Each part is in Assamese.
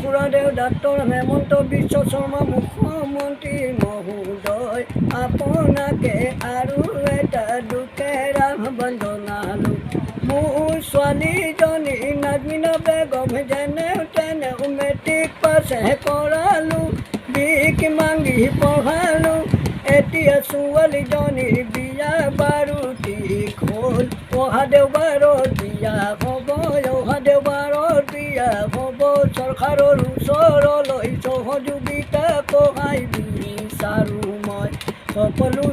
খুৰাদেউ ডাক্তৰ হেমন্ত বিশ্ব শৰ্মা মুখ্যমন্ত্ৰী মহোদয় আপোনাকে আৰু এটা দুখেৰা বন্দনালো। মোৰ ছোৱালীজনী নাজমিনা বেগম যেনে তেনে মেট্ৰিক পাছে কৰালোঁ, বিক মাগি পঢ়ালোঁ। এতিয়া ছোৱালীজনীৰ বিয়া বাৰু ঠিক হ'ল, অহা দেওবাৰত বিয়া হ'ব, অহা দেওবাৰত বিয়া হ'ব। চৰকাৰৰ ওচৰলৈ সহযোগিতা সহায় বিচাৰোঁ মই, সকলো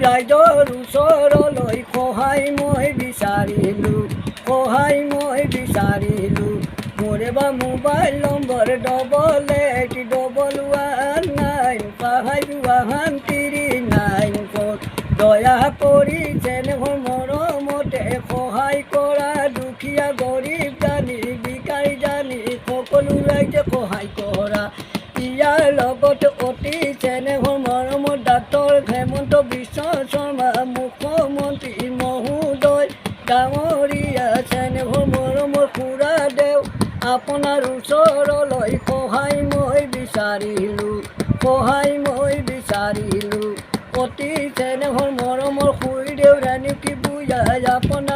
ৰাইজৰ ওচৰলৈ সহায় মই বিচাৰিলোঁ, সহায় মই বিচাৰিলোঁ। মোৰ বা মোবাইল নম্বৰ 88195139 দয়া কৰি যেনেকৈ মৰমতে সহায় কৰা দুখীয়া গৰীব জানি ভিখাৰী জানি সকলো ৰাইজে সহায় কৰা। ইয়াৰ লগত অতি চেনেহৰ মৰমত ডাক্তৰ হেমন্ত বিশ্ব শৰ্মা মুখ্যমন্ত্ৰী মহোদয় ডাঙৰীয়া চেনেহৰ মৰমৰ খুৰাদেউ আপোনাৰ ওচৰলৈ সহায় মই বিচাৰিলোঁ, সহায় মই বিচাৰিলোঁ। অতি চেনেহৰ মৰমৰ খুৰীদেউ ৰাণী কি বুজাই আপোনাৰ